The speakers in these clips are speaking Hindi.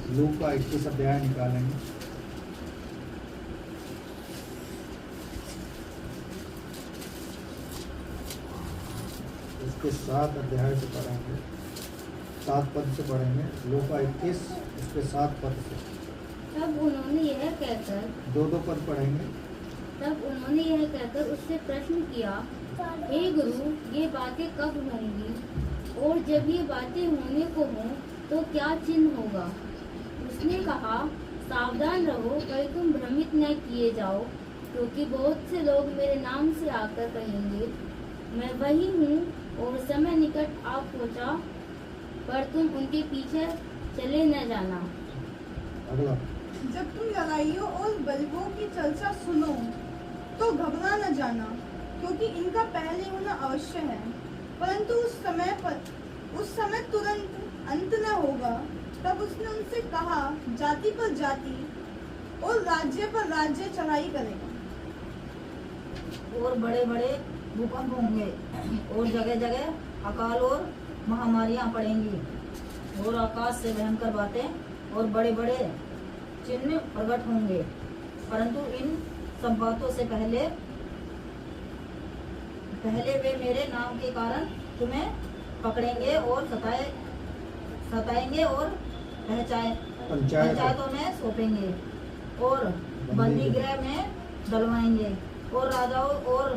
लूका 21 अध्याय निकालेंगे। इसके 7 अध्याय से पढ़ेंगे, 7 पद से पढ़ेंगे। लूका 21 इसके 7 पद से। तब उन्होंने यह कहकर 2 पद पढ़ेंगे। तब उन्होंने यह कहकर उससे प्रश्न किया, हे गुरु, ये बातें कब होंगी और जब ये बातें होने को हों तो क्या चिन्ह होगा? उसने कहा, सावधान रहो, कहीं तुम भ्रमित न किए जाओ, क्योंकि बहुत से लोग मेरे नाम से आकर कहेंगे, मैं वही हूँ, और समय निकट आ पहुँचा, पर तुम उनके पीछे चले न जाना। अगला। जब तुम लड़ाइयों और बलवों की चर्चा सुनो तो घबरा न जाना, क्योंकि इनका पहले होना अवश्य है, परंतु उस समय तुरंत अंत न होगा। तब उसने उनसे कहा, जाति पर जाति और राज्य पर राज्य चढ़ाई करेगा, और बड़े बड़े भूकंप होंगे, और जगह जगह अकाल और महामारियां पड़ेंगी, और आकाश से भयंकर बातें और बड़े बड़े चिन्ह प्रकट होंगे। परंतु इन सब बातों से पहले वे मेरे नाम के कारण तुम्हें पकड़ेंगे और सताएंगे और पंचायतों में सौंपेंगे और बंदी गृह में डलवाएंगे और राजाओं और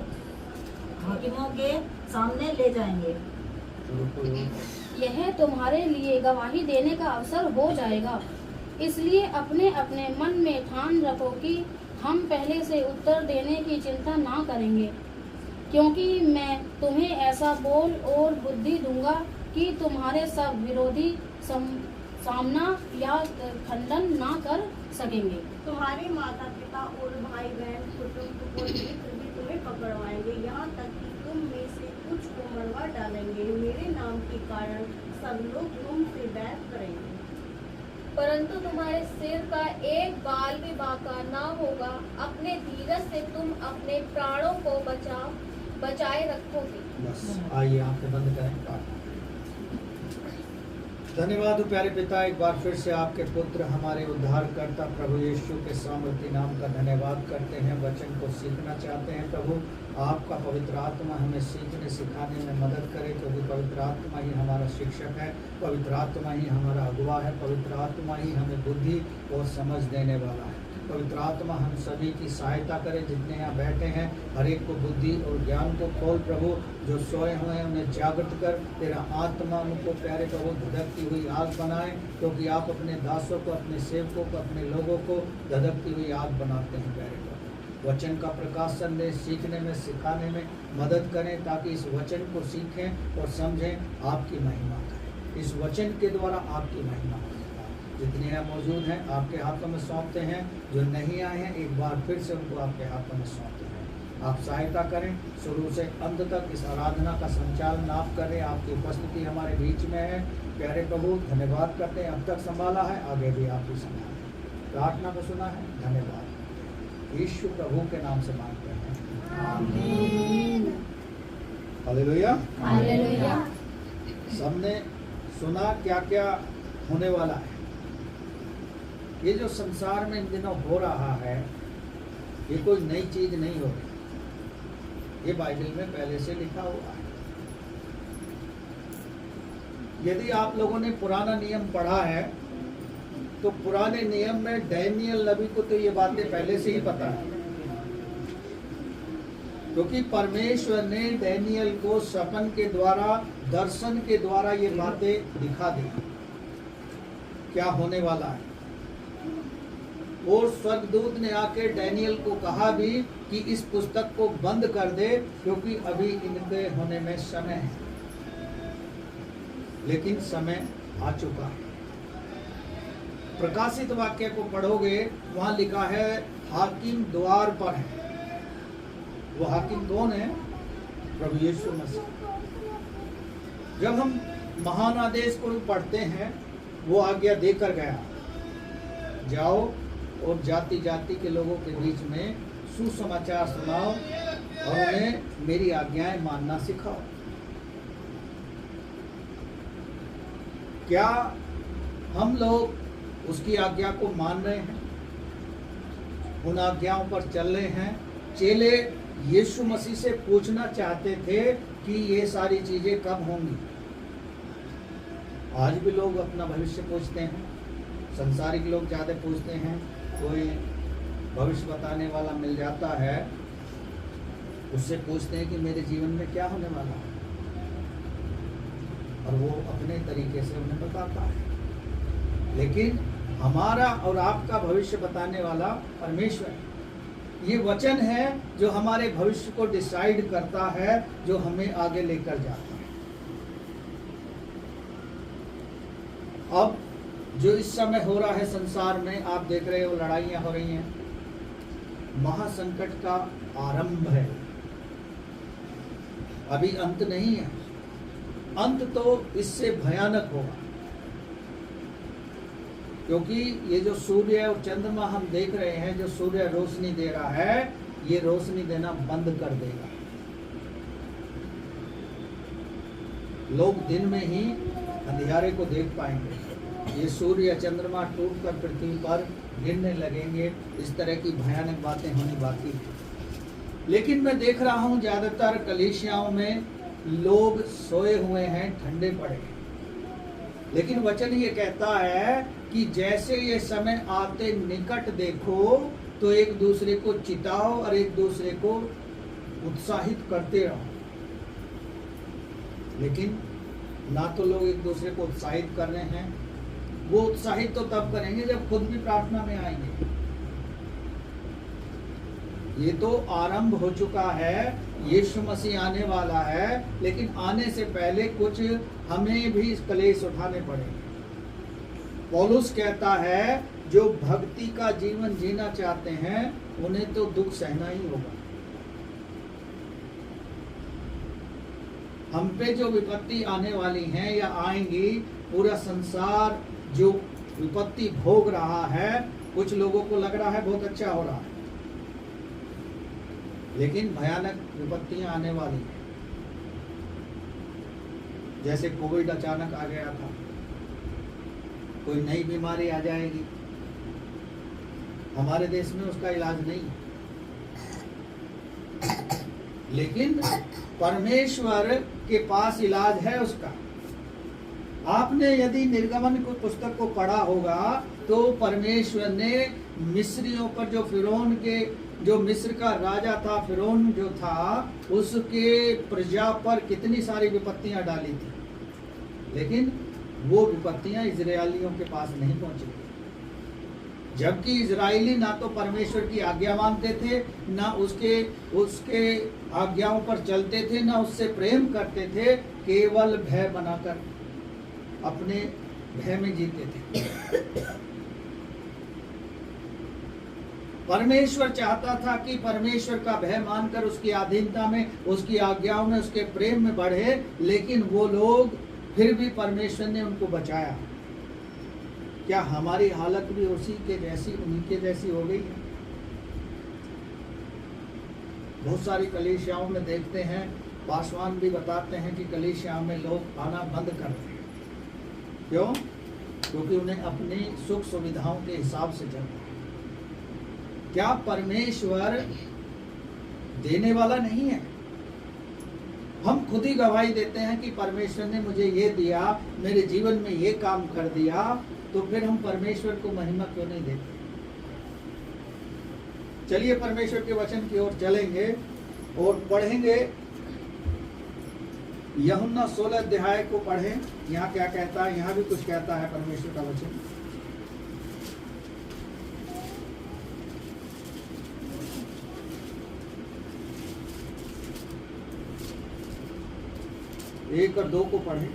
हाकिमों के सामने ले जाएंगे। यह तुम्हारे लिए गवाही देने का अवसर हो जाएगा, इसलिए अपने अपने मन में ठान रखो कि हम पहले से उत्तर देने की चिंता ना करेंगे, क्योंकि मैं तुम्हें ऐसा बोल और बुद्धि दूंगा कि तुम्हारे सब विरोधी सामना या खंडन ना कर सकेंगे। तुम्हारे माता पिता और भाई बहन, कुटुंब और मित्र भी तुम्हें पकड़वाएंगे, यहाँ तक कि तुम में से कुछ को मरवा डालेंगे। मेरे नाम के कारण सब लोग तुमसे बैर करेंगे, परंतु तुम्हारे सिर का एक बाल भी बांका ना होगा। अपने धीरज से तुम अपने प्राणों को बचाए रखोगे। बस आइए आंखें बंद करें, प्रार्थना। धन्यवाद प्यारे पिता, एक बार फिर से आपके पुत्र हमारे उद्धारकर्ता प्रभु यीशु के सामर्थी नाम का धन्यवाद करते हैं। वचन को सीखना चाहते हैं प्रभु, आपका पवित्र आत्मा हमें सीखने सिखाने में मदद करे, क्योंकि पवित्र आत्मा ही हमारा शिक्षक है, पवित्र आत्मा ही हमारा अगुवा है, पवित्र आत्मा ही हमें बुद्धि और समझ देने वाला है। पवित्र आत्मा हम सभी की सहायता करे, जितने यहाँ बैठे हैं हर एक को बुद्धि और ज्ञान को खोल प्रभु, जो सोए हुए हैं उन्हें जागृत कर, तेरा आत्मा उनको प्यारे प्रभु धधकती हुई आग बनाए, क्योंकि आप अपने दासों को, अपने सेवकों को, अपने लोगों को धधकती हुई आग बनाते हैं प्यारे प्रभु। वचन का प्रकाशन दे, सीखने में सिखाने में मदद करें, ताकि इस वचन को सीखें और समझें, आपकी महिमा करें। इस वचन के द्वारा आपकी महिमा करें। जितने यहाँ मौजूद हैं आपके हाथों में सौंपते हैं, जो नहीं आए हैं एक बार फिर से उनको आपके हाथों में सौंपते हैं। आप सहायता करें, शुरू से अंत तक इस आराधना का संचालन आप करें। आपकी उपस्थिति हमारे बीच में है प्यारे प्रभु, धन्यवाद करते हैं। अब तक संभाला है, आगे भी आप ही संभालें। प्रार्थना को सुना है, धन्यवाद। यीशु प्रभु के नाम से मांगते हैं, आमीन। हालेलुया। हालेलुया। सबने सुना क्या क्या होने वाला है। ये जो संसार में इन दिनों हो रहा है, ये कोई नई चीज नहीं हो रही, ये बाइबल में पहले से लिखा हुआ है। यदि आप लोगों ने पुराना नियम पढ़ा है, तो पुराने नियम में डैनियल नबी को तो ये बातें पहले से ही पता है, क्योंकि परमेश्वर ने डैनियल को सपन के द्वारा, दर्शन के द्वारा ये बातें दिखा दी क्या होने वाला है। और स्वर्गदूत ने आके डैनियल को कहा भी कि इस पुस्तक को बंद कर दे, क्योंकि अभी इनके होने में समय है। लेकिन समय आ चुका है। प्रकाशित वाक्य को पढ़ोगे, वहां लिखा है हाकिम द्वार पर है। वो हाकिम कौन है? प्रभु यीशु मसीह। जब हम महान आदेश को पढ़ते हैं, वो आज्ञा देकर गया, जाओ और जाति जाति के लोगों के बीच में सुसमाचार सुनाओ और उन्हें मेरी आज्ञाएं मानना सिखाओ। क्या हम लोग उसकी आज्ञा को मान रहे हैं, उन आज्ञाओं पर चल रहे हैं। चेले यीशु मसीह से पूछना चाहते थे कि ये सारी चीजें कब होंगी। आज भी लोग अपना भविष्य पूछते हैं, संसारिक लोग ज्यादा पूछते हैं। कोई भविष्य बताने वाला मिल जाता है, उससे पूछते हैं कि मेरे जीवन में क्या होने वाला है, और वो अपने तरीके से उन्हें बताता है। लेकिन हमारा और आपका भविष्य बताने वाला परमेश्वर है। ये वचन है जो हमारे भविष्य को डिसाइड करता है, जो हमें आगे लेकर जाता है। अब जो इस समय हो रहा है संसार में, आप देख रहे हो लड़ाइयां हो रही हैं, महासंकट का आरंभ है, अभी अंत नहीं है। अंत तो इससे भयानक होगा, क्योंकि ये जो सूर्य और चंद्रमा हम देख रहे हैं, जो सूर्य रोशनी दे रहा है, ये रोशनी देना बंद कर देगा। लोग दिन में ही अंधियारे को देख पाएंगे। ये सूर्य चंद्रमा टूटकर पृथ्वी पर गिरने लगेंगे। इस तरह की भयानक बातें होनी बाकी है। लेकिन मैं देख रहा हूं ज्यादातर कलीसियाओं में लोग सोए हुए हैं, ठंडे पड़े हैं। लेकिन वचन ये कहता है कि जैसे ये समय आते निकट देखो, तो एक दूसरे को चिताओ और एक दूसरे को उत्साहित करते रहो। लेकिन ना तो लोग एक दूसरे को उत्साहित कर रहे हैं। वो उत्साहित तो तब करेंगे जब खुद भी प्रार्थना में आएंगे। ये तो आरंभ हो चुका है, यीशु मसीह आने वाला है, लेकिन आने से पहले कुछ हमें भी कलेश उठाने पड़ेंगे। पौलुस कहता है जो भक्ति का जीवन जीना चाहते हैं उन्हें तो दुख सहना ही होगा। हम पे जो विपत्ति आने वाली हैं या आएंगी, पूरा संसार जो विपत्ति भोग रहा है, कुछ लोगों को लग रहा है बहुत अच्छा हो रहा है, लेकिन भयानक विपत्तियां आने वाली हैं। जैसे कोविड अचानक आ गया था, कोई नई बीमारी आ जाएगी। हमारे देश में उसका इलाज नहीं है, लेकिन परमेश्वर के पास इलाज है उसका। आपने यदि निर्गमन को पुस्तक को पढ़ा होगा, तो परमेश्वर ने मिस्रियों पर, जो मिस्र का राजा था, फिरौन जो था, उसके प्रजा पर कितनी सारी विपत्तियां डाली थी, लेकिन वो विपत्तियां इजरायलियों के पास नहीं पहुंची। जबकि इजरायली ना तो परमेश्वर की आज्ञा मानते थे, ना उसके आज्ञाओं पर चलते थे, ना उससे प्रेम करते थे, केवल भय बनाकर अपने भय में जीते थे। परमेश्वर चाहता था कि परमेश्वर का भय मानकर उसकी अधीनता में, उसकी आज्ञाओं में, उसके प्रेम में बढ़े, लेकिन वो लोग फिर भी परमेश्वर ने उनको बचाया। क्या हमारी हालत भी उसी के जैसी, उन्हीं के जैसी हो गई है? बहुत सारी कलीसियाओं में देखते हैं, पासवान भी बताते हैं कि कलीसियाओं में लोग आना बंद कर रहे हैं। क्यों? क्योंकि उन्हें अपनी सुख सुविधाओं के हिसाब से चलना है। क्या परमेश्वर देने वाला नहीं है? हम खुद ही गवाही देते हैं कि परमेश्वर ने मुझे ये दिया, मेरे जीवन में ये काम कर दिया, तो फिर हम परमेश्वर को महिमा क्यों नहीं देते? चलिए परमेश्वर के वचन की ओर चलेंगे और पढ़ेंगे। यूहन्ना 16 अध्याय को पढ़ें। यहाँ क्या कहता है? यहाँ भी कुछ कहता है परमेश्वर का वचन। एक और 2 को पढ़ें।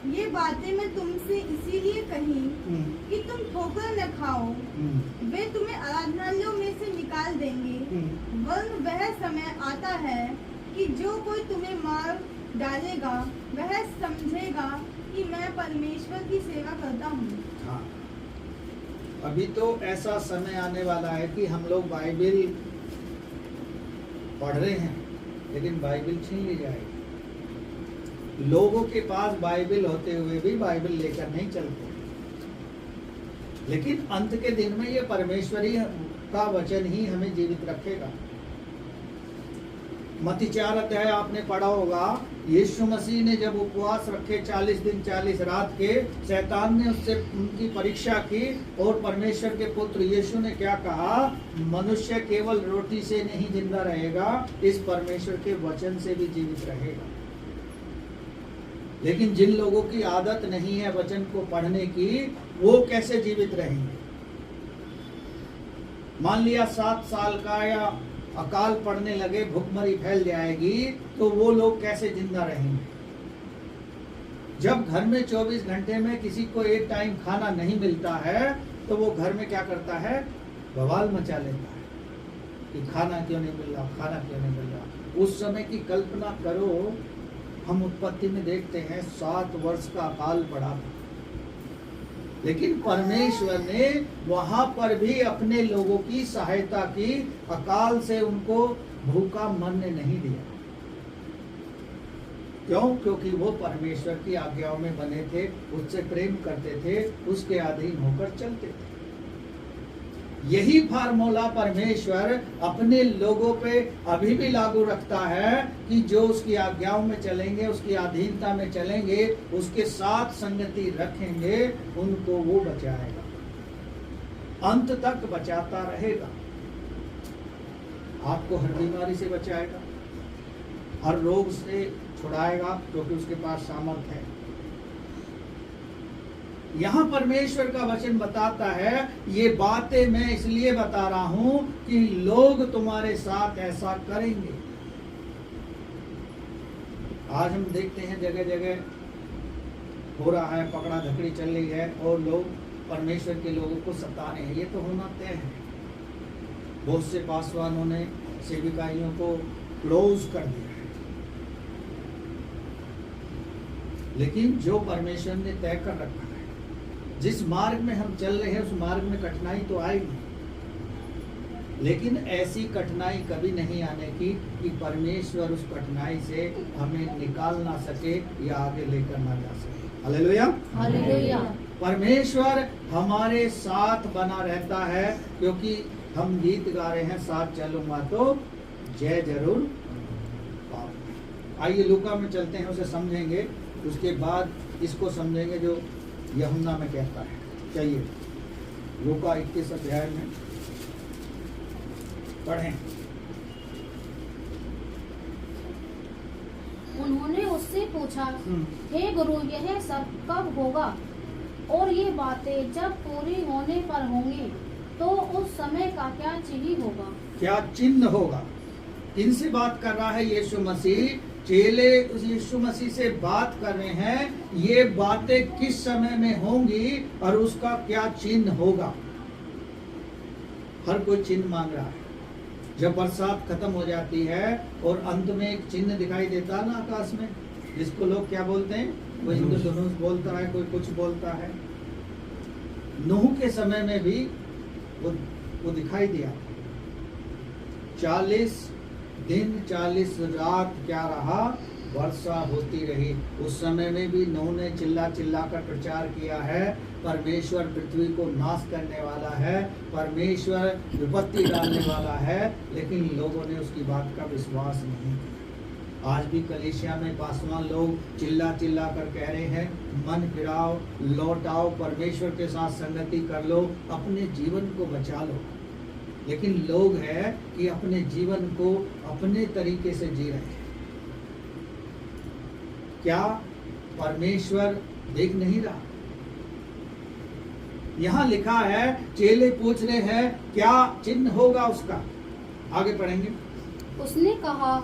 ये बातें मैं तुमसे इसीलिए कही कि तुम ठोकर न खाओ। वे तुम्हें आराधनालयों में से निकाल देंगे, वरन वह समय आता है कि जो कोई तुम्हें मार डालेगा, वह समझेगा कि मैं परमेश्वर की सेवा करता हूँ। हाँ, अभी तो ऐसा समय आने वाला है कि हम लोग बाइबल पढ़ रहे हैं, लेकिन बाइबल छीन ली जाएगी। लोगों के पास बाइबल होते हुए भी बाइबल लेकर नहीं चलते। लेकिन अंत के दिन में ये परमेश्वरी का वचन ही हमें जीवित रखेगा। मत्ती 4 अध्याय आपने पढ़ा होगा, यीशु मसीह ने जब उपवास रखे 40 दिन 40 रात के, शैतान ने उससे उनकी परीक्षा की और परमेश्वर के पुत्र यीशु ने क्या कहा, मनुष्य केवल रोटी से नहीं जिंदा रहेगा, इस परमेश्वर के वचन से भी जीवित रहेगा। लेकिन जिन लोगों की आदत नहीं है वचन को पढ़ने की, वो कैसे जीवित रहेंगे? मान लिया 7 साल का या अकाल पड़ने लगे, भूखमरी फैल जाएगी, तो वो लोग कैसे जिंदा रहेंगे? जब घर में 24 घंटे में किसी को एक टाइम खाना नहीं मिलता है, तो वो घर में क्या करता है, बवाल मचा लेता है कि खाना क्यों नहीं मिल रहा, खाना क्यों नहीं मिल रहा। उस समय की कल्पना करो, हम उत्पत्ति में देखते हैं 7 वर्ष का अकाल पड़ा था, लेकिन परमेश्वर ने वहां पर भी अपने लोगों की सहायता की, अकाल से उनको भूखा मरने नहीं दिया। क्यों? क्योंकि वो परमेश्वर की आज्ञाओं में बने थे, उससे प्रेम करते थे, उसके अधीन होकर चलते थे। यही फार्मूला परमेश्वर अपने लोगों पे अभी भी लागू रखता है कि जो उसकी आज्ञाओं में चलेंगे, उसकी अधीनता में चलेंगे, उसके साथ संगति रखेंगे, उनको वो बचाएगा, अंत तक बचाता रहेगा। आपको हर बीमारी से बचाएगा, हर रोग से छुड़ाएगा, क्योंकि उसके पास सामर्थ है। यहाँ परमेश्वर का वचन बताता है, ये बातें मैं इसलिए बता रहा हूं कि लोग तुम्हारे साथ ऐसा करेंगे। आज हम देखते हैं जगह जगह हो रहा है, पकड़ा धकड़ी चल रही है और लोग परमेश्वर के लोगों को सता रहे हैं। ये तो होना तय है। बहुत से पासवानों ने सेविकाइयों को क्लोज कर दिया है, लेकिन जो परमेश्वर ने तय कर रखा है, जिस मार्ग में हम चल रहे हैं उस मार्ग में कठिनाई तो आएगी, लेकिन ऐसी कठिनाई कभी नहीं आने की कि परमेश्वर उस कठिनाई से हमें निकाल ना सके या आगे लेकर ना जा सके। Hallelujah, hallelujah. परमेश्वर हमारे साथ बना रहता है, क्योंकि हम गीत गा रहे हैं, साथ चलूंगा तो जय जरूर पाऊंगा। आइए लूका में चलते हैं, उसे समझेंगे, उसके बाद इसको समझेंगे जो यूहन्ना में कहता है। चाहिए लूका 21 अध्याय में पढ़ें। उन्होंने उससे पूछा, हे गुरु, यह सब कब होगा और ये बातें जब पूरी होने पर होंगी, तो उस समय का क्या चिन्ह होगा? क्या चिन्ह होगा? इनसे बात कर रहा है यीशु मसीह। चेले उस यीशु मसीह से बात कर रहे हैं, ये बातें किस समय में होंगी और उसका क्या चिन्ह होगा। हर कोई चिन्ह मांग रहा है। जब बरसात खत्म हो जाती है और अंत में एक चिन्ह दिखाई देता है ना आकाश में, जिसको लोग क्या बोलते हैं, कोई इंद्रधनुष बोलता है, कोई कुछ बोलता है। नूह के समय में भी वो दिखाई दिया। 40 दिन 40 रात क्या रहा, वर्षा होती रही। उस समय में भी नूह ने चिल्ला चिल्ला कर प्रचार किया है, परमेश्वर पृथ्वी को नाश करने वाला है, परमेश्वर विपत्ति डालने वाला है, लेकिन लोगों ने उसकी बात का विश्वास नहीं किया। आज भी कलीसिया में पासवान लोग चिल्ला चिल्ला कर कह रहे हैं, मन फिराओ, लौट आओ, परमेश्वर के साथ संगति कर लो, अपने जीवन को बचा लो। लेकिन लोग है कि अपने जीवन को अपने तरीके से जी रहे हैं। क्या परमेश्वर देख नहीं रहा? यहाँ लिखा है, चेले पूछ रहे हैं क्या चिन्ह होगा उसका। आगे पढ़ेंगे। उसने कहा,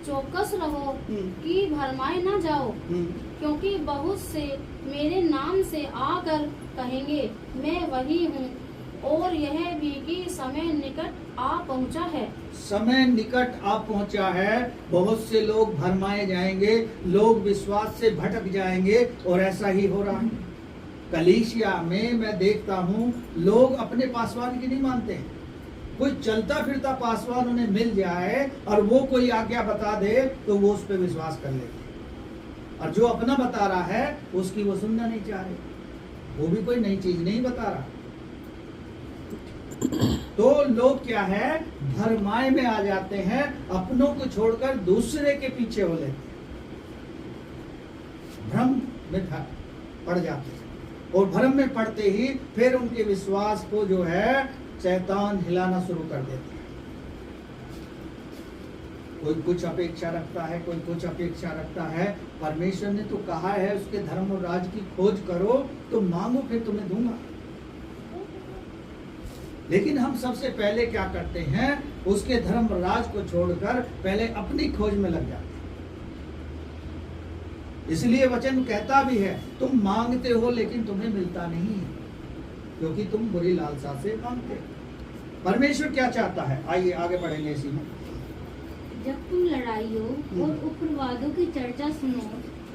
चौकस रहो कि भरमाए ना जाओ, क्योंकि बहुत से मेरे नाम से आकर कहेंगे, मैं वही हूँ, और यह भी कि समय निकट आ पहुँचा है। समय निकट आ पहुँचा है। बहुत से लोग भरमाए जाएंगे, लोग विश्वास से भटक जाएंगे, और ऐसा ही हो रहा है। कलीसिया में मैं देखता हूँ, लोग अपने पासवान की नहीं मानते हैं। कोई चलता फिरता पासवान उन्हें मिल जाए और वो कोई आज्ञा बता दे तो वो उस पर विश्वास कर लेते, और जो अपना बता रहा है उसकी वो सुनना नहीं चाह रहे। वो भी कोई नई चीज नहीं बता रहा, तो लोग क्या है, भरमाए में आ जाते हैं, अपनों को छोड़कर दूसरे के पीछे हो लेते हैं, भ्रम में पड़ जाते हैं, और भ्रम में पड़ते ही फिर उनके विश्वास को जो है शैतान हिलाना शुरू कर देते हैं। कोई कुछ अपेक्षा रखता है, कोई कुछ अपेक्षा रखता है। परमेश्वर ने तो कहा है उसके धर्म और राज की खोज करो, तो मांगो फिर तुम्हें दूंगा। लेकिन हम सबसे पहले क्या करते हैं, उसके धर्म और राज को छोड़कर पहले अपनी खोज में लग जाते हैं। इसलिए वचन कहता भी है, तुम मांगते हो लेकिन तुम्हें मिलता नहीं है, क्योंकि तुम बुरी लालसा से मांगते हो। परमेश्वर क्या चाहता है, आइए आगे बढ़ेंगे इसी में। जब तुम लड़ाइयों और उपवादों की चर्चा सुनो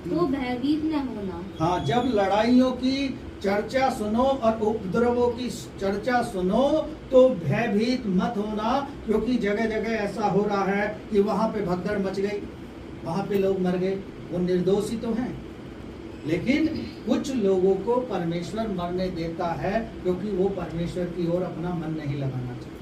तो भयभीत न होना। हाँ, जब लड़ाइयों की चर्चा सुनो और उपद्रवों की चर्चा सुनो तो भयभीत मत होना, क्योंकि जगह जगह ऐसा हो रहा है कि वहां पे भगदड़ मच गई, वहां पे लोग मर गए। वो निर्दोषी तो हैं, लेकिन कुछ लोगों को परमेश्वर मरने देता है क्योंकि वो परमेश्वर की ओर अपना मन नहीं लगाना चाहते,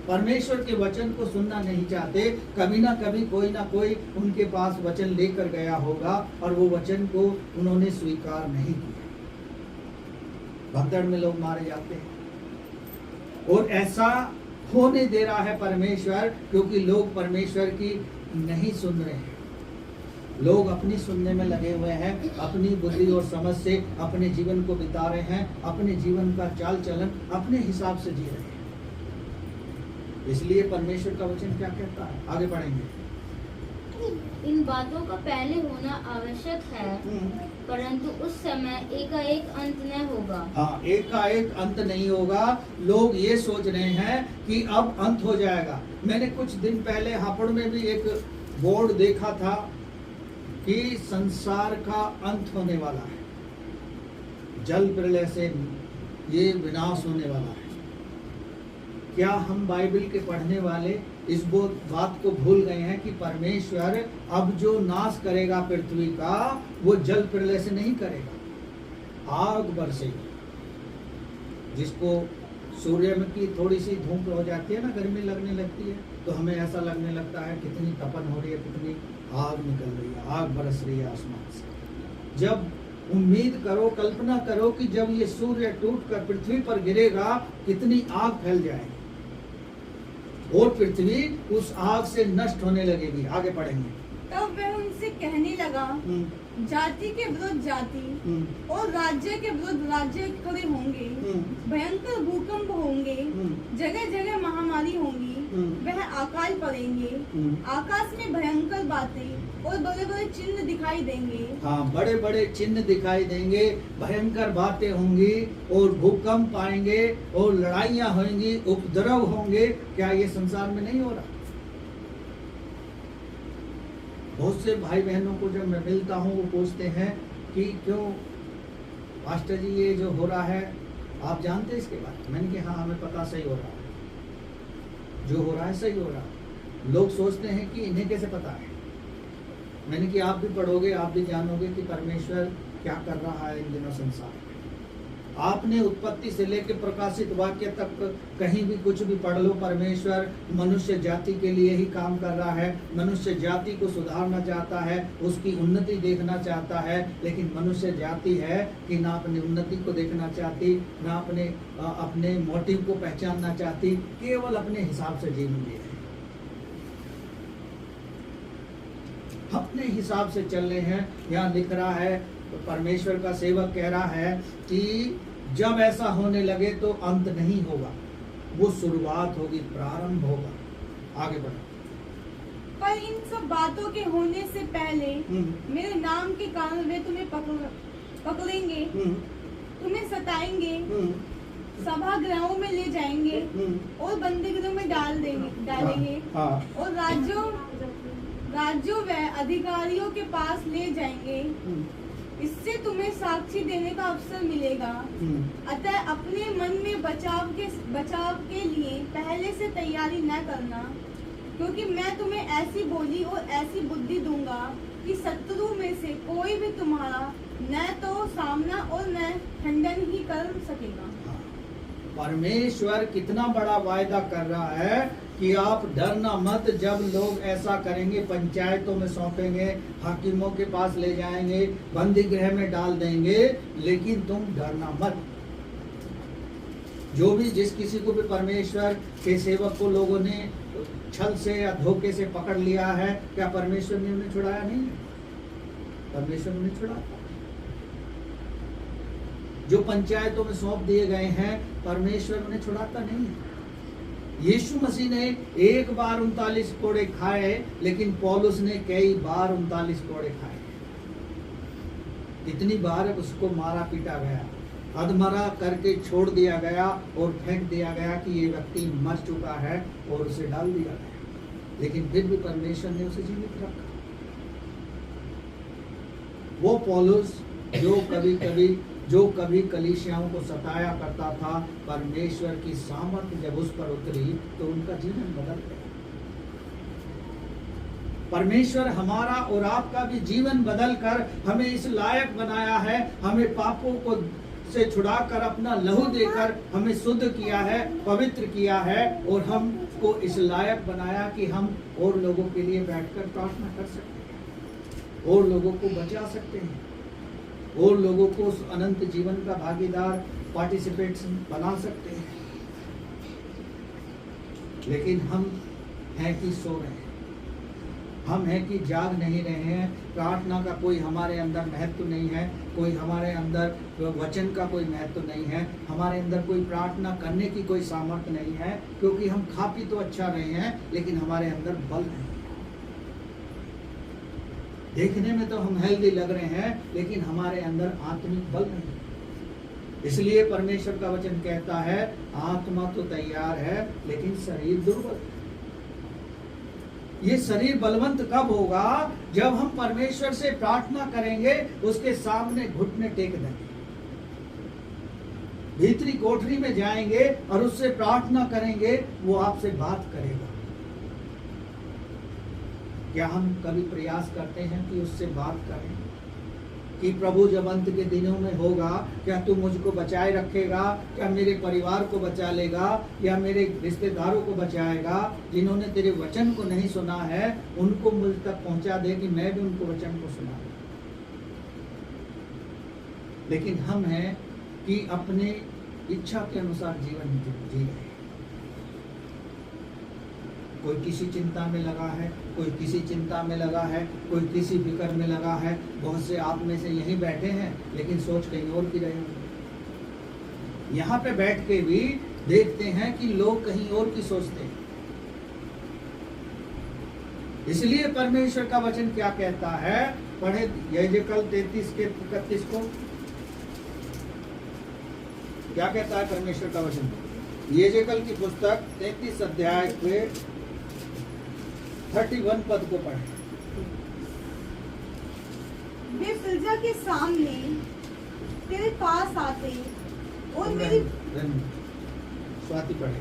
परमेश्वर के वचन को सुनना नहीं चाहते। कभी ना कभी कोई ना कोई उनके पास वचन लेकर गया होगा और वो वचन को उन्होंने स्वीकार नहीं किया, भगदड़ में लोग मारे जाते हैं। और ऐसा होने दे रहा है परमेश्वर, क्योंकि लोग परमेश्वर की नहीं सुन रहे हैं। लोग अपनी सुनने में लगे हुए हैं, अपनी बुद्धि और समझ से अपने जीवन को बिता रहे हैं, अपने जीवन का चाल चलन अपने हिसाब से जी रहे हैं। इसलिए परमेश्वर का वचन क्या कहता है, आगे बढ़ेंगे। इन बातों का पहले होना आवश्यक है, परंतु उस समय एकाएक अंत न होगा। हाँ, एकाएक अंत नहीं होगा। लोग ये सोच रहे हैं कि अब अंत हो जाएगा। मैंने कुछ दिन पहले हापुड़ में भी एक बोर्ड देखा था कि संसार का अंत होने वाला है, जल प्रलय से ये विनाश होने वाला है। क्या हम बाइबल के पढ़ने वाले इस बात को भूल गए हैं कि परमेश्वर अब जो नाश करेगा पृथ्वी का, वो जल प्रलय से नहीं करेगा, आग बरसेगी। जिसको सूर्य में की थोड़ी सी धूप हो जाती है ना, गर्मी लगने लगती है, तो हमें ऐसा लगने लगता है कितनी तपन हो रही है, कितनी आग निकल रही है, आग बरस रही है आसमान से। जब उम्मीद करो, कल्पना करो कि जब ये सूर्य टूटकर पृथ्वी पर गिरेगा, कितनी आग फैल जाएगी और पृथ्वी उस आग से नष्ट होने लगेगी। आगे पढ़ेंगे। तब वह उनसे कहने लगा, जाति के विरुद्ध जाति और राज्य के विरुद्ध राज्य खड़े होंगे, भयंकर भूकंप होंगे, जगह जगह महामारी होंगी, वह अकाल पड़ेंगे, आकाश में भयंकर बातें और बड़े बड़े चिन्ह दिखाई देंगे। हाँ, बड़े बड़े चिन्ह दिखाई देंगे, भयंकर बातें होंगी और भूकंप आएंगे और लड़ाइयाँ होंगी, उपद्रव होंगे। क्या ये संसार में नहीं हो रहा? बहुत से भाई बहनों को जब मैं मिलता हूँ वो पूछते हैं कि क्यों मास्टर जी ये जो हो रहा है आप जानते हैं इसके बारे में? मैंने कहा हाँ, हमें पता, सही हो रहा है, जो हो रहा है सही हो रहा है। लोग सोचते हैं कि इन्हें कैसे पता है। मैंने कि आप भी पढ़ोगे, आप भी जानोगे कि परमेश्वर क्या कर रहा है इन दिनों संसार में। आपने उत्पत्ति से लेकर प्रकाशित वाक्य तक कहीं भी कुछ भी पढ़ लो, परमेश्वर मनुष्य जाति के लिए ही काम कर रहा है। मनुष्य जाति को सुधारना चाहता है, उसकी उन्नति देखना चाहता है, लेकिन मनुष्य जाति है कि ना अपनी उन्नति को देखना चाहती, ना अपने मोटिव को पहचानना चाहती, केवल अपने हिसाब से जीवन जी रहे, अपने हिसाब से चल रहे हैं। यहाँ लिख रहा है, तो परमेश्वर का सेवक कह रहा है कि जब ऐसा होने लगे तो अंत नहीं होगा, वो शुरुआत होगी, प्रारंभ होगा। आगे बढ़ो। पर इन सब बातों के होने से पहले मेरे नाम के कारण वे तुम्हें पकड़ेंगे, तुम्हें सताएंगे, सभागृहों में ले जाएंगे और बंदीगृहों में डालेंगे और राज्यों व अधिकारियों के पास ले जाएंगे। इससे तुम्हें साक्षी देने का अवसर मिलेगा। अतः अपने मन में बचाव के लिए पहले से तैयारी न करना, क्योंकि मैं तुम्हें ऐसी बोली और ऐसी बुद्धि दूंगा कि शत्रु में से कोई भी तुम्हारा न तो सामना और न खंडन ही कर सकेगा। परमेश्वर कितना बड़ा वायदा कर रहा है कि आप डरना मत। जब लोग ऐसा करेंगे, पंचायतों में सौंपेंगे, हाकिमों के पास ले जाएंगे, बंदी गृह में डाल देंगे, लेकिन तुम डरना मत। जो भी जिस किसी को भी परमेश्वर के सेवक को लोगों ने छल से या धोखे से पकड़ लिया है, क्या परमेश्वर ने उन्हें छुड़ाया? नहीं, परमेश्वर ने छुड़ाया। जो पंचायतों में सौंप दिए गए हैं, परमेश्वर उन्हें छुड़ाता नहीं है। यीशु मसीह ने एक बार 39 कोड़े खाए, लेकिन पौलुस ने कई बार 39 कोड़े खाए। कितनी बार उसको मारा पीटा गया, अधमरा करके छोड़ दिया गया और फेंक दिया गया कि ये व्यक्ति मर चुका है, और उसे डाल दिया गया, लेकिन फिर भी परमेश्वर ने उसे जीवित रखा। वो पौलुस जो कभी कलीसियाओं को सताया करता था, परमेश्वर की सामर्थ जब उस पर उतरी तो उनका जीवन बदल गया। परमेश्वर हमारा और आपका भी जीवन बदल कर हमें इस लायक बनाया है, हमें पापों को से छुड़ाकर अपना लहू देकर हमें शुद्ध किया है, पवित्र किया है, और हमको इस लायक बनाया कि हम और लोगों के लिए बैठकर प्रार्थना कर सकते हैं, और लोगों को बचा सकते हैं, और लोगों को उस अनंत जीवन का भागीदार पार्टिसिपेट्स बना सकते हैं। लेकिन हम हैं कि सो रहे हैं, हम हैं कि जाग नहीं रहे हैं। प्रार्थना का कोई हमारे अंदर महत्व नहीं है, कोई हमारे अंदर वचन का कोई महत्व नहीं है, हमारे अंदर कोई प्रार्थना करने की कोई सामर्थ्य नहीं है, क्योंकि हम खा पी तो अच्छा रहे हैं, लेकिन हमारे अंदर बल नहीं। देखने में तो हम हेल्दी लग रहे हैं, लेकिन हमारे अंदर आत्मिक बल नहीं। इसलिए परमेश्वर का वचन कहता है, आत्मा तो तैयार है लेकिन शरीर दुर्बल है। ये शरीर बलवंत कब होगा? जब हम परमेश्वर से प्रार्थना करेंगे, उसके सामने घुटने टेक देंगे, भीतरी कोठरी में जाएंगे और उससे प्रार्थना करेंगे, वो आपसे बात करेगा। क्या हम कभी प्रयास करते हैं कि उससे बात करें कि प्रभु जब अंत के दिनों में होगा, क्या तू मुझको बचाए रखेगा? क्या मेरे परिवार को बचा लेगा, या मेरे रिश्तेदारों को बचाएगा? जिन्होंने तेरे वचन को नहीं सुना है, उनको मुझ तक पहुंचा दे कि मैं भी उनको वचन को सुना दूं। लेकिन हम हैं कि अपने इच्छा के अनुसार जीवन जी रहे हैं। कोई किसी चिंता में लगा है, कोई किसी चिंता में लगा है, कोई किसी फिक्र में लगा है। बहुत से आप में से यहीं बैठे हैं, लेकिन सोच कहीं और की रहे होंगे। यहाँ पे बैठ के भी देखते हैं कि लोग कहीं और की सोचते हैं। इसलिए परमेश्वर का वचन क्या कहता है, पढ़े यहेजकेल 33 के 31 को। क्या कहता है परमेश्वर का वचन? यहेजकेल की पुस्तक 33 अध्याय के 31 पद को पढ़े। वे प्रजा के सामने तेरे पास आते और मेरी स्वाति पढ़े।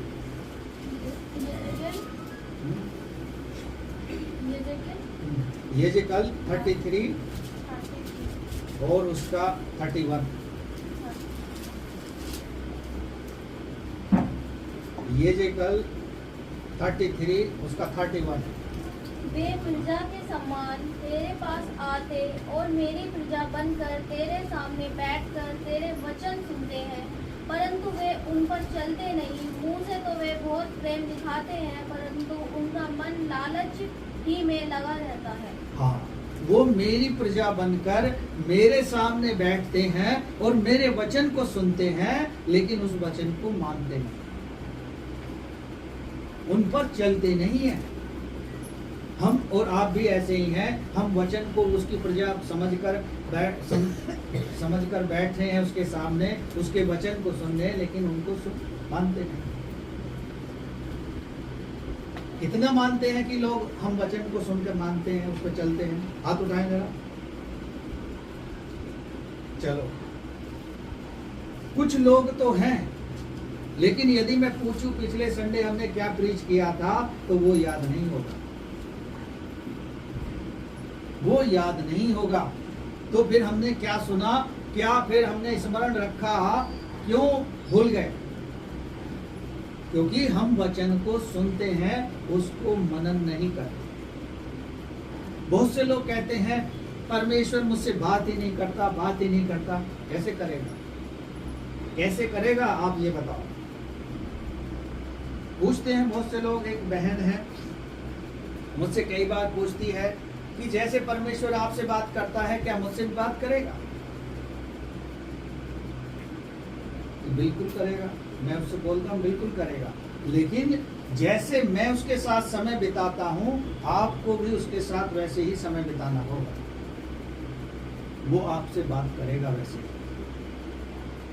यहेजकेल 33 और उसका 31। यहेजकेल 33 उसका 31। वे प्रजा के समान तेरे पास आते और मेरी प्रजा बनकर तेरे सामने बैठकर तेरे वचन सुनते हैं, परंतु वे उन पर चलते नहीं। मुंह से तो वे बहुत प्रेम दिखाते हैं, परंतु उनका मन लालच ही में लगा रहता है। हाँ, वो मेरी प्रजा बनकर मेरे सामने बैठते हैं और मेरे वचन को सुनते हैं, लेकिन उस वचन को मानते नहीं, उन पर चलते नहीं है। हम और आप भी ऐसे ही हैं। हम वचन को उसकी प्रजा समझकर बैठ रहे हैं उसके सामने, उसके वचन को सुन रहे हैं, लेकिन उनको मानते नहीं। कितना मानते हैं कि लोग हम वचन को सुनकर मानते हैं, उस पर चलते हैं? हाथ उठाएं जरा। चलो, कुछ लोग तो हैं, लेकिन यदि मैं पूछूं पिछले संडे हमने क्या प्रीच किया था, तो वो याद नहीं होगा। वो याद नहीं होगा। तो फिर हमने क्या सुना, क्या फिर हमने स्मरण रखा, क्यों भूल गए? क्योंकि हम वचन को सुनते हैं, उसको मनन नहीं करते। बहुत से लोग कहते हैं परमेश्वर मुझसे बात ही नहीं करता, बात ही नहीं करता। कैसे करेगा, कैसे करेगा आप ये बताओ। पूछते हैं बहुत से लोग, एक बहन है मुझसे कई बार पूछती है कि जैसे परमेश्वर आपसे बात करता है, क्या मुझसे भी बात करेगा? बिल्कुल करेगा। मैं उससे बोलता हूँ बिल्कुल करेगा, लेकिन जैसे मैं उसके साथ समय बिताता हूँ, आपको भी उसके साथ वैसे ही समय बिताना होगा। वो आपसे बात करेगा वैसे।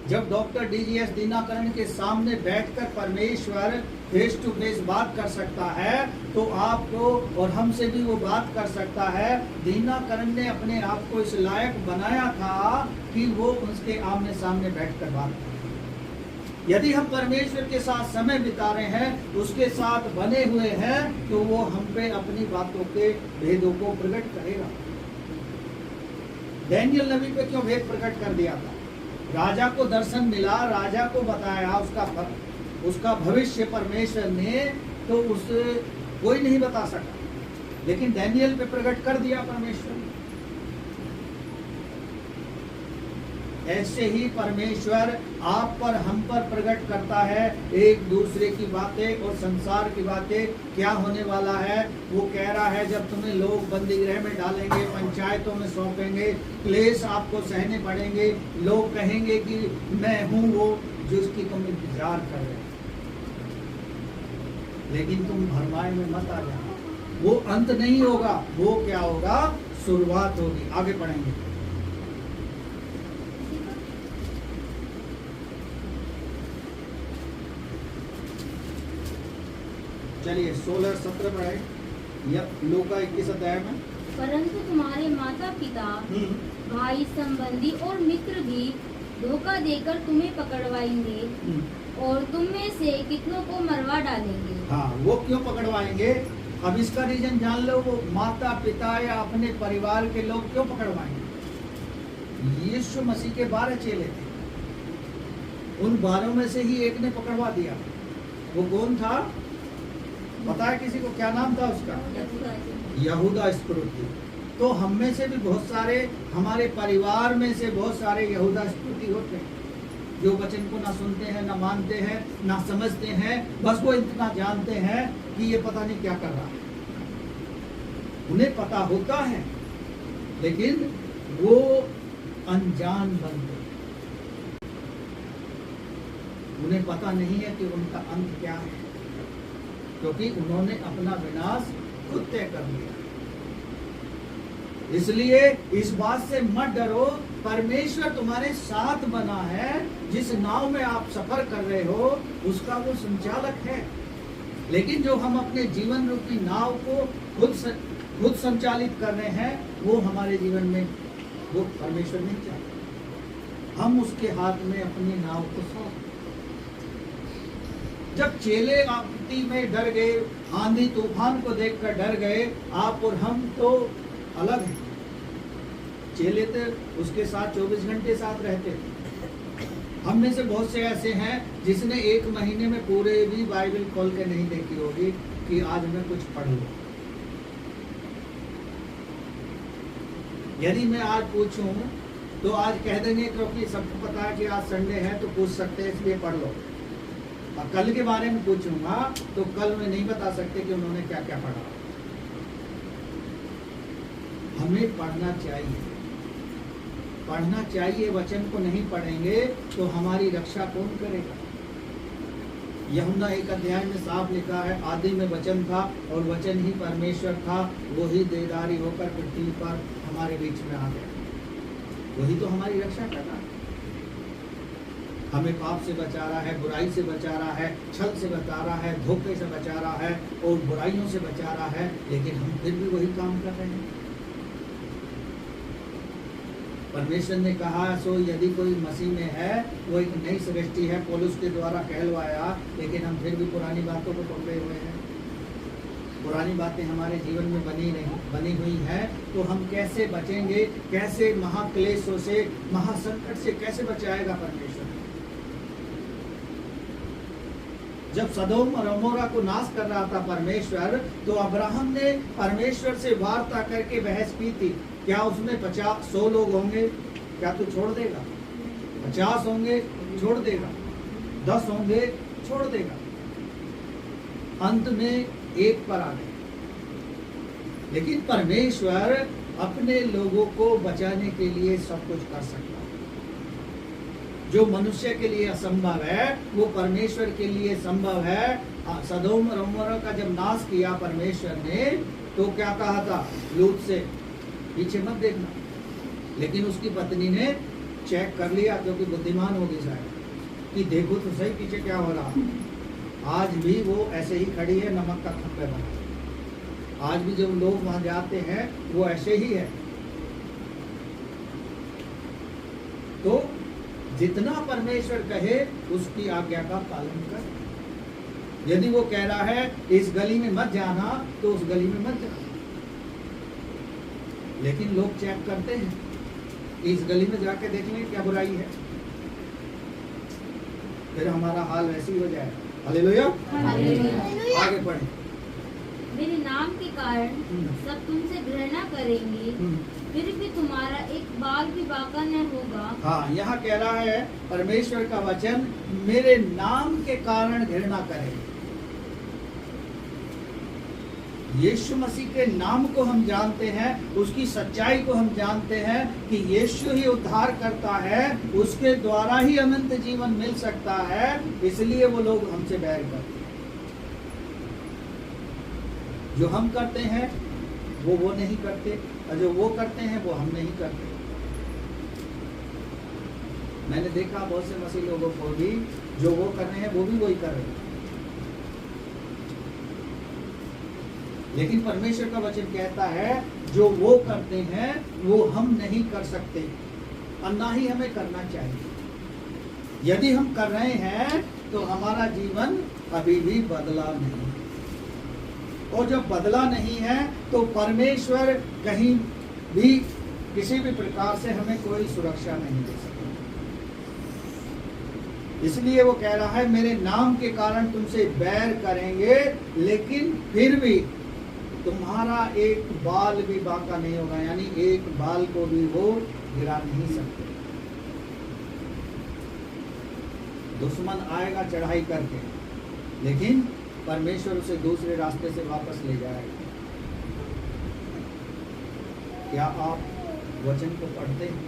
जब डॉक्टर डीजीएस दीनाकरण के सामने बैठकर परमेश्वर फेस टू फेस बात कर सकता है, तो आपको और हमसे भी वो बात कर सकता है। दीनाकरण ने अपने आप को इस लायक बनाया था कि वो उसके आमने सामने बैठकर बात करे। यदि हम परमेश्वर के साथ समय बिता रहे हैं, उसके साथ बने हुए हैं, तो वो हम पे अपनी बातों के भेदों को प्रकट करेगा। डैनियल नबी पे क्यों भेद प्रकट कर दिया था? राजा को दर्शन मिला, राजा को बताया उसका भविष्य परमेश्वर ने, तो उसे कोई नहीं बता सका, लेकिन डैनियल पे प्रकट कर दिया परमेश्वर ने। ऐसे ही परमेश्वर आप पर, हम पर प्रकट करता है एक दूसरे की बातें और संसार की बातें। क्या होने वाला है वो कह रहा है, जब तुम्हें लोग बंदी गृह में डालेंगे, पंचायतों में सौंपेंगे, क्लेश आपको सहने पड़ेंगे, लोग कहेंगे कि मैं हूँ वो जिसकी तुम इंतजार कर रहे हो, लेकिन तुम भरमाए में मत आ जाओ। वो अंत नहीं होगा, वो क्या होगा, शुरुआत होगी। आगे पढ़ेंगे। चलिए 16-17 पढ़ाए या लूका 21 अध्याय में। परंतु तुम्हारे माता पिता, भाई, संबंधी और मित्र भी धोखा देकर तुम्हें पकड़वाएंगे और तुम में से कितनों को मरवा डालेंगे। हाँ, वो क्यों पकड़वाएंगे? अब इसका रीजन जान लो। वो माता पिता या अपने परिवार के लोग क्यों पकड़वाएंगे? यीशु मसीह के 12 चेले थे, उन 12 में से ही एक ने पकड़वा दिया। वो कौन था पता है किसी को? क्या नाम था उसका? यहूदा इस्करियोती। तो हम में से भी बहुत सारे, हमारे परिवार में से बहुत सारे यहूदा इस्करियोती होते हैं, जो वचन को ना सुनते हैं, ना मानते हैं, ना समझते हैं। बस वो इतना जानते हैं कि ये पता नहीं क्या कर रहा है। उन्हें पता होता है, लेकिन वो अनजान बनते, उन्हें पता नहीं है कि उनका अंत क्या है, क्योंकि उन्होंने अपना विनाश खुद तय कर लिया। इसलिए इस बात से मत डरो, परमेश्वर तुम्हारे साथ बना है। जिस नाव में आप सफर कर रहे हो उसका वो संचालक है, लेकिन जो हम अपने जीवन रूपी नाव को खुद संचालित कर रहे हैं, वो हमारे जीवन में वो परमेश्वर नहीं चाहते। हम उसके हाथ में अपनी नाव को सौंप। जब चेले आपत्ति में डर गए, आंधी तूफान को देखकर डर गए, आप और हम तो अलग हैं। चेले तो उसके साथ 24 घंटे साथ रहते थे। हम में से बहुत से ऐसे हैं जिसने 1 महीने में पूरे भी बाइबल खोल के नहीं देखी होगी कि आज मैं कुछ पढ़ लूं। यदि मैं आज पूछूं तो आज कह देंगे, क्योंकि सबको पता है कि आज संडे है तो पूछ सकते हैं, इसलिए पढ़ लो। और कल के बारे में पूछूंगा तो कल में नहीं बता सकते कि उन्होंने क्या क्या पढ़ा। हमें पढ़ना चाहिए, पढ़ना चाहिए। वचन को नहीं पढ़ेंगे तो हमारी रक्षा कौन करेगा? यूहन्ना 1 अध्याय में साफ लिखा है, आदि में वचन था और वचन ही परमेश्वर था, वही देहधारी होकर पृथ्वी पर हमारे बीच में आ गया। वही तो हमारी रक्षा कर रहा है, हमें पाप से बचा रहा है, बुराई से बचा रहा है, छल से बचा रहा है, धोखे से बचा रहा है और बुराइयों से बचा रहा है, लेकिन हम फिर भी वही काम कर रहे हैं। परमेश्वर ने कहा, सो यदि कोई मसीह में है वो एक नई सृष्टि है, पौलुस के द्वारा कहलवाया, लेकिन हम फिर भी पुरानी बातों को पकड़े हुए हैं। पुरानी बातें हमारे जीवन में बनी हुई हैं, तो हम कैसे बचेंगे? कैसे महाक्लेशों से, महासंकट से कैसे बचाएगा परमेश्वर? जब सदोम और अमोरा को नाश कर रहा था परमेश्वर, तो अब्राहम ने परमेश्वर से वार्ता करके बहस की थी, क्या उसमें 100 लोग होंगे, क्या तू छोड़ देगा? 50 होंगे, छोड़ देगा? 10 होंगे, छोड़ देगा? अंत में एक पर आ गए। लेकिन परमेश्वर अपने लोगों को बचाने के लिए सब कुछ कर सकता है। जो मनुष्य के लिए असंभव है वो परमेश्वर के लिए संभव है। सदोम और अमोरा का जब नाश किया परमेश्वर ने, तो क्या कहा था लूत से, पीछे मत देखना। लेकिन उसकी पत्नी ने चेक कर लिया, क्योंकि बुद्धिमान होगी शायद, कि देखो तो सही पीछे क्या हो रहा। आज भी वो ऐसे ही खड़ी है, नमक का खंभे बना। आज भी जब लोग वहां जाते हैं वो ऐसे ही है। तो जितना परमेश्वर कहे उसकी आज्ञा का पालन कर। यदि वो कह रहा है इस गली में मत जाना, तो उस गली में मत जाना। लेकिन लोग चेक करते हैं, इस गली में जाके देख लें क्या बुराई है, फिर हमारा हाल वैसे ही हो जाएगा। हालेलुया। हालेलुया। आगे पढ़ें। मेरे नाम के कारण सब तुमसे घृणा करेंगे, फिर भी तुम्हारा एक बाल भी बाका न होगा। हाँ, यहाँ कह रहा है परमेश्वर का वचन, मेरे नाम के कारण घृणा करेंगे। यीशु मसीह के नाम को हम जानते हैं, उसकी सच्चाई को हम जानते हैं कि यीशु ही उद्धार करता है, उसके द्वारा ही अनंत जीवन मिल सकता है। इसलिए वो लोग हमसे बैर करते हैं। जो हम करते हैं वो नहीं करते, और जो वो करते हैं वो हम नहीं करते। मैंने देखा बहुत से मसीह लोगों को भी, जो वो कर रहे हैं वो भी वही कर रहे हैं। लेकिन परमेश्वर का वचन कहता है जो वो करते हैं वो हम नहीं कर सकते, और ना ही हमें करना चाहिए। यदि हम कर रहे हैं तो हमारा जीवन अभी भी बदला नहीं, और जब बदला नहीं है तो परमेश्वर कहीं भी किसी भी प्रकार से हमें कोई सुरक्षा नहीं दे सकता। इसलिए वो कह रहा है मेरे नाम के कारण तुमसे बैर करेंगे, लेकिन फिर भी तुम्हारा एक बाल भी बाका नहीं होगा, यानी एक बाल को भी वो गिरा नहीं सकते। दुश्मन आएगा चढ़ाई करके, लेकिन परमेश्वर उसे दूसरे रास्ते से वापस ले जाएगा। क्या आप वचन को पढ़ते हैं?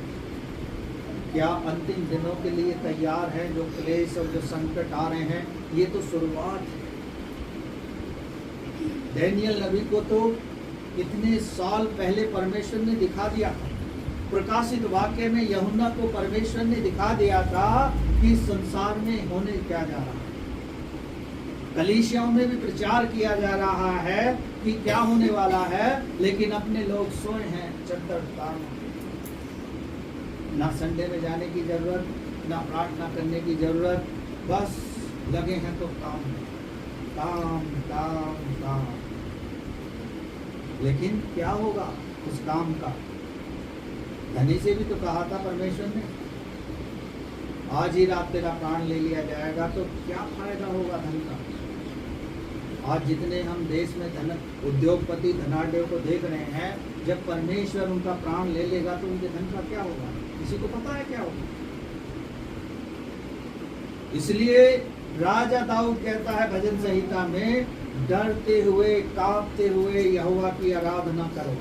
क्या अंतिम दिनों के लिए तैयार हैं? जो क्लेश और जो संकट आ रहे हैं, ये तो शुरुआत है। डैनियल नबी को तो कितने साल पहले परमेश्वर ने दिखा दिया था। प्रकाशित वाक्य में यूहन्ना को परमेश्वर ने दिखा दिया था कि संसार में होने क्या जा रहा है। कलीसियाओं में भी प्रचार किया जा रहा है कि क्या होने वाला है, लेकिन अपने लोग सोए हैं चद्दर तान। ना संडे में जाने की जरूरत, ना प्रार्थना करने की जरूरत, बस लगे हैं तो काम काम काम काम। लेकिन क्या होगा उस काम का? धनी से भी तो कहा था परमेश्वर ने, आज ही रात तेरा प्राण ले लिया जाएगा, तो क्या फायदा होगा धन का? आज जितने हम देश में धन उद्योगपति धनाढ्यों को देख रहे हैं, जब परमेश्वर उनका प्राण ले लेगा तो उनके धन का क्या होगा? किसी को पता है क्या होगा? इसलिए राजा दाऊद कहता है भजन संहिता में, डरते हुए कांपते हुए यहोवा की आराधना करो।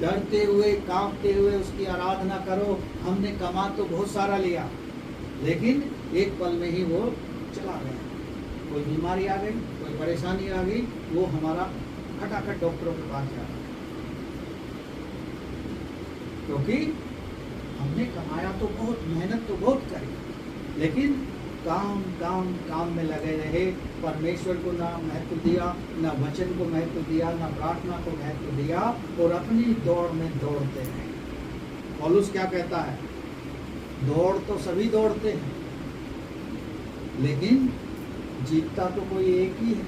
डरते हुए कांपते हुए उसकी आराधना करो। हमने कमा तो बहुत सारा लिया, लेकिन एक पल में ही वो चला गया। कोई बीमारी आ गई, कोई परेशानी आ गई, वो हमारा खटाखट डॉक्टरों के पास जा रहा है, क्योंकि हमने कमाया तो बहुत, मेहनत तो बहुत करी, लेकिन काम काम काम में लगे रहे। परमेश्वर को ना महत्व दिया, ना वचन को महत्व दिया, ना प्रार्थना को महत्व दिया, और अपनी दौड़ में दौड़ते रहे। पौलुस क्या कहता है? दौड़ तो सभी दौड़ते हैं, लेकिन जीतता तो कोई एक ही है।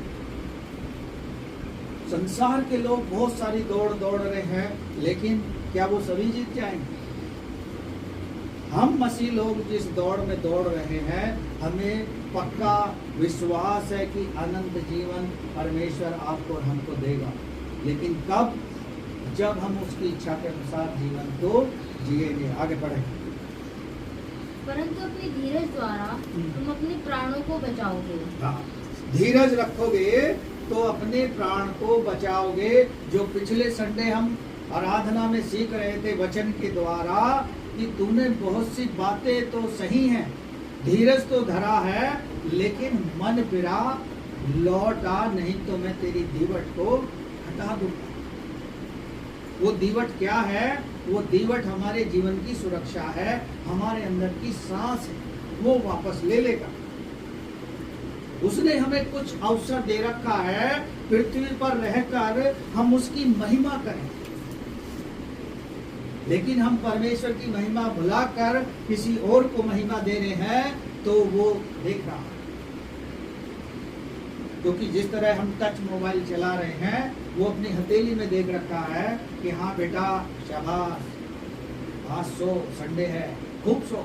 संसार के लोग बहुत सारी दौड़ दौड़ रहे हैं, लेकिन क्या वो सभी जीत जाएंगे? हम मसीह लोग जिस दौड़ में दौड़ रहे हैं, हमें पक्का विश्वास है कि अनंत जीवन परमेश्वर आपको और हमको देगा। लेकिन कब? जब हम उसकी इच्छा के अनुसार जीवन को जिएंगे। आगे बढ़े। परंतु अपनी धीरज द्वारा तुम अपने प्राणों को बचाओगे। हाँ, धीरज रखोगे तो अपने प्राण को बचाओगे। जो पिछले संडे हम आराधना में सीख रहे थे वचन के द्वारा कि तूने बहुत सी बातें तो सही हैं, धीरज तो धरा है, लेकिन मन फिरा, लौट आ, नहीं तो मैं तेरी दीवट को हटा दूंगा। वो दीवट क्या है? वो दीवट हमारे जीवन की सुरक्षा है, हमारे अंदर की सांस है, वो वापस ले लेगा। उसने हमें कुछ अवसर दे रखा है, पृथ्वी पर रहकर हम उसकी महिमा करें। लेकिन हम परमेश्वर की महिमा भुलाकर किसी और को महिमा दे रहे हैं, तो वो देख रहा है। क्योंकि जिस तरह हम टच मोबाइल चला रहे हैं, वो अपनी हथेली में देख रखा है कि हाँ बेटा शाबाश, आज सो, संडे है, खूब सो।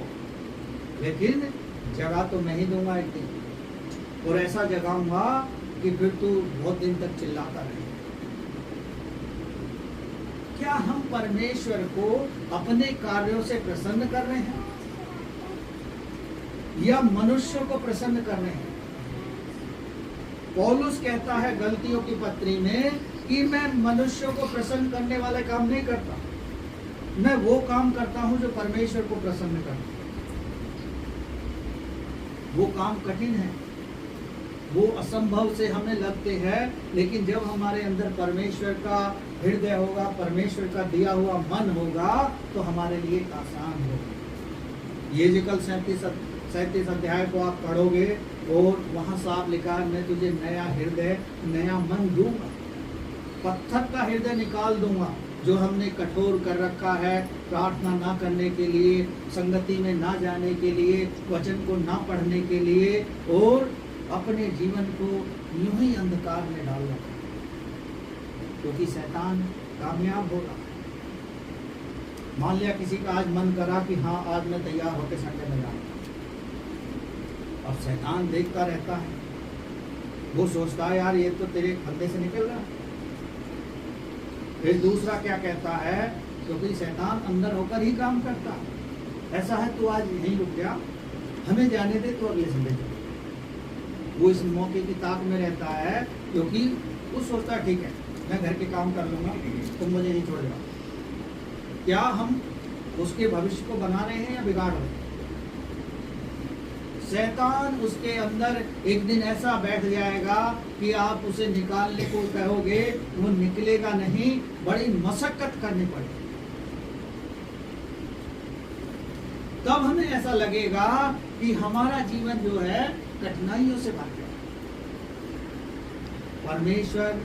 लेकिन जगह तो मैं ही दूंगा एक दिन, और ऐसा जगाऊंगा कि फिर तू बहुत दिन तक चिल्लाता रहे। क्या हम परमेश्वर को अपने कार्यों से प्रसन्न कर रहे हैं या मनुष्यों को प्रसन्न कर रहे हैं? पौलुस कहता है गलतियों की पत्री में कि मैं मनुष्यों को प्रसन्न करने वाले काम नहीं करता, मैं वो काम करता हूं जो परमेश्वर को प्रसन्न करता। वो काम कठिन है, वो असंभव से हमें लगते हैं, लेकिन जब हमारे अंदर परमेश्वर का हृदय होगा, परमेश्वर का दिया हुआ मन होगा, तो हमारे लिए आसान होगा। ये जिकल 37 अध्याय को आप पढ़ोगे और वहां साफ लिखा है, मैं तुझे नया हृदय, नया मन दूंगा, पत्थर का हृदय निकाल दूंगा जो हमने कठोर कर रखा है, प्रार्थना ना करने के लिए, संगति में ना जाने के लिए, वचन को ना पढ़ने के लिए, और अपने जीवन को यूं ही अंधकार में डाल रखा। क्योंकि शैतान कामयाब होगा। मान लिया किसी का आज मन करा कि हाँ आज मैं तैयार होकर संडे में जाऊंगा, अब शैतान देखता रहता है, वो सोचता है यार ये तो तेरे फंदे से निकल रहा है। फिर दूसरा क्या कहता है, क्योंकि शैतान अंदर होकर ही काम करता है, ऐसा है तो आज यहीं रुक जा, हमें जाने दे तो अगले संडे चलो। वो इस मौके की ताक में रहता है, क्योंकि वो सोचता है ठीक है मैं घर के काम कर लूंगा, तुम मुझे नहीं छोड़ जाओ। क्या हम उसके भविष्य को बना रहे हैं या बिगाड़ रहे हैं? शैतान उसके अंदर एक दिन ऐसा बैठ जाएगा कि आप उसे निकालने को कहोगे, वो निकलेगा नहीं, बड़ी मशक्कत करनी पड़ेगी। तब हमें ऐसा लगेगा कि हमारा जीवन जो है कठिनाइयों से भर गया। परमेश्वर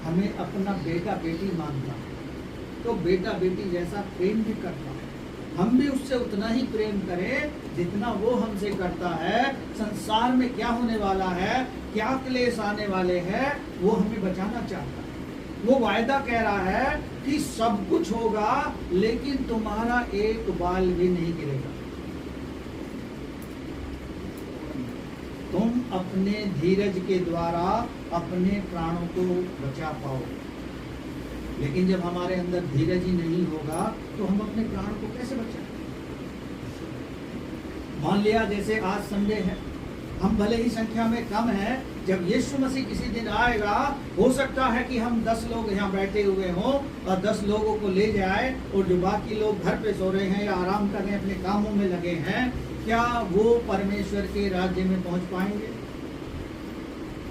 हमें अपना बेटा बेटी मानता है, तो बेटा बेटी जैसा प्रेम भी करता है, हम भी उससे उतना ही प्रेम करें जितना वो हमसे करता है। संसार में क्या होने वाला है, क्या क्लेश आने वाले हैं, वो हमें बचाना चाहता है। वो वायदा कह रहा है कि सब कुछ होगा, लेकिन तुम्हारा एक बाल भी नहीं गिरेगा। तुम अपने धीरज के द्वारा अपने प्राणों को बचा पाओ। लेकिन जब हमारे अंदर धीरज ही नहीं होगा तो हम अपने प्राण को कैसे बचाएं? मान लिया जैसे आज संडे है, हम भले ही संख्या में कम हैं, जब यीशु मसीह किसी दिन आएगा, हो सकता है कि हम 10 लोग यहाँ बैठे हुए हों और 10 लोगों को ले जाए, और जो बाकी लोग घर पे सो रहे हैं या आराम कर रहे हैं, अपने कामों में लगे हैं, क्या वो परमेश्वर के राज्य में पहुंच पाएंगे?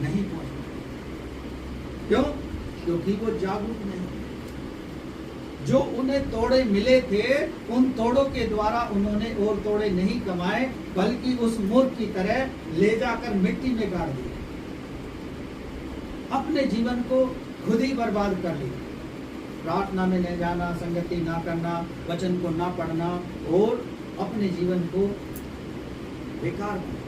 नहीं पहुंच पाएंगे। क्यों? क्योंकि वो जागरूक नहीं। जो उन्हें तोड़े मिले थे, उन तोड़ों के द्वारा उन्होंने और तोड़े नहीं कमाए, बल्कि उस मूर्ख की तरह ले जाकर मिट्टी में गाड़ दिए, अपने जीवन को खुद ही बर्बाद कर लिया। प्रार्थना में न जाना, संगति ना करना, वचन को ना पढ़ना, और अपने जीवन को बेकार किया।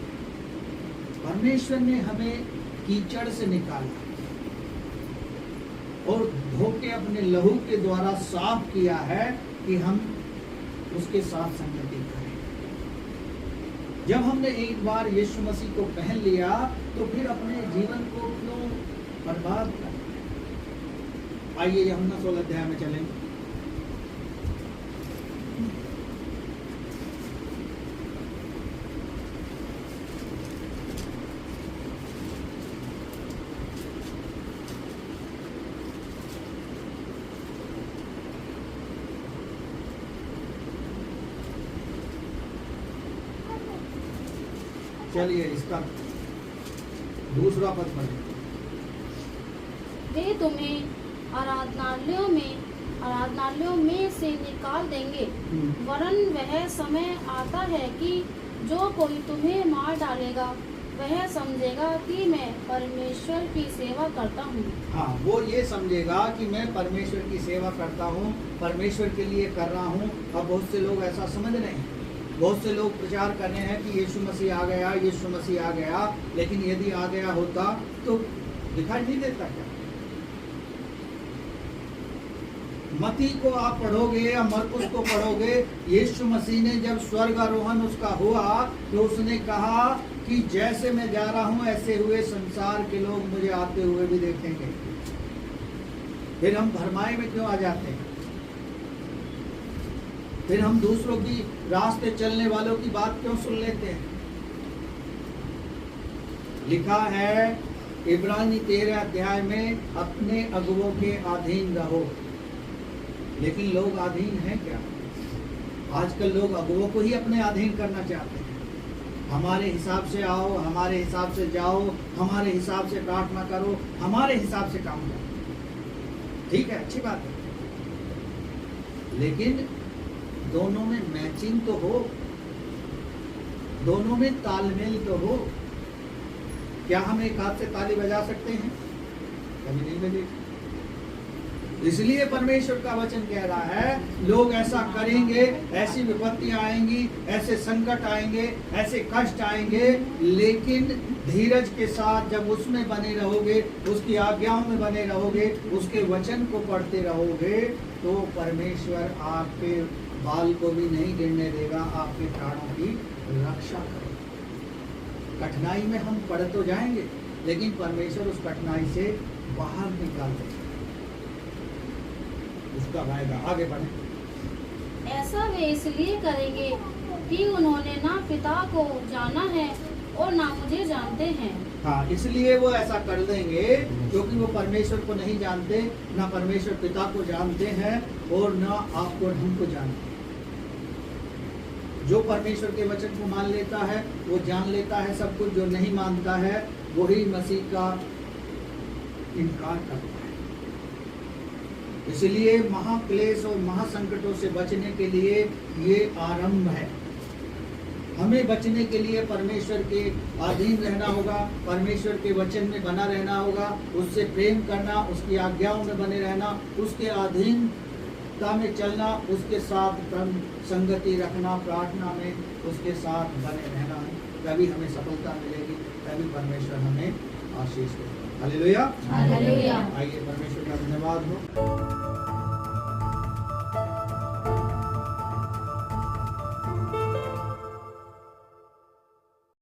परमेश्वर ने हमें कीचड़ से निकाला और धो के अपने लहू के द्वारा साफ किया है कि हम उसके साथ संगति करें। जब हमने एक बार यीशु मसीह को पहन लिया तो फिर अपने जीवन को क्यों बर्बाद कर। आइए यूहन्ना 16 अध्याय में चलेंगे। चलिए इसका दूसरा पद पढ़ें। वे तुम्हें आराधनालयों में से निकाल देंगे, वरन वह समय आता है कि जो कोई तुम्हें मार डालेगा वह समझेगा कि मैं परमेश्वर की सेवा करता हूँ। हाँ, वो ये समझेगा कि मैं परमेश्वर की सेवा करता हूँ, परमेश्वर के लिए कर रहा हूँ। अब बहुत से लोग ऐसा समझ रहे हैं, बहुत से लोग प्रचार कर रहे हैं कि यीशु मसीह आ गया, यीशु मसीह आ गया, लेकिन यदि आ गया होता तो दिखाई नहीं देता क्या? मती को आप पढ़ोगे या मरकुस को पढ़ोगे, यीशु मसीह ने जब स्वर्गारोहण उसका हुआ तो उसने कहा कि जैसे मैं जा रहा हूं ऐसे हुए संसार के लोग मुझे आते हुए भी देखेंगे। फिर हम भरमाए में क्यों आ जाते हैं? फिर हम दूसरों की रास्ते चलने वालों की बात क्यों सुन लेते हैं? लिखा है इब्रानी 13 अध्याय में, अपने अगुवों के अधीन रहो। लेकिन लोग अधीन हैं क्या? आजकल लोग अगुवों को ही अपने अधीन करना चाहते हैं। हमारे हिसाब से आओ, हमारे हिसाब से जाओ, हमारे हिसाब से प्रार्थना करो, हमारे हिसाब से काम करो। ठीक है, अच्छी बात है, लेकिन दोनों में मैचिंग तो हो, दोनों में तालमेल तो हो। क्या हम एक हाथ से ताली बजा सकते हैं? कभी नहीं बजेगी। इसलिए परमेश्वर का वचन कह रहा है लोग ऐसा करेंगे, ऐसी विपत्तियां आएंगी, ऐसे संकट आएंगे, ऐसे कष्ट आएंगे, लेकिन धीरज के साथ जब उसमें बने रहोगे, उसकी आज्ञाओं में बने रहोगे, उसके वचन को पढ़ते रहोगे, तो परमेश्वर आपके बाल को भी नहीं गिरने देगा, आपके प्राणों की रक्षा करेगा। कठिनाई में हम पड़ तो जाएंगे, लेकिन परमेश्वर उस कठिनाई से बाहर निकाल देगा, उसका वायदा। आगे बढ़े। ऐसा वे इसलिए करेंगे कि उन्होंने ना पिता को जाना है और ना मुझे जानते हैं। हाँ, इसलिए वो ऐसा कर देंगे क्योंकि वो परमेश्वर को नहीं जानते, ना परमेश्वर पिता को जानते हैं और ना आपको हमको जानते हैं। जो परमेश्वर के वचन को मान लेता है वो जान लेता है सब कुछ, जो नहीं मानता है वही मसीह का इनकार करता है। इसलिए महाक्लेश और महासंकटों से बचने के लिए ये आरंभ है। हमें बचने के लिए परमेश्वर के अधीन रहना होगा, परमेश्वर के वचन में बना रहना होगा, उससे प्रेम करना, उसकी आज्ञाओं में बने रहना, उसके अधीनता में चलना, उसके साथ संगति रखना, प्रार्थना में उसके साथ बने रहना है। तभी हमें सफलता मिलेगी, तभी परमेश्वर हमें आशीष देगा। हालेलुया। हालेलुया। आइए परमेश्वर का धन्यवाद हो।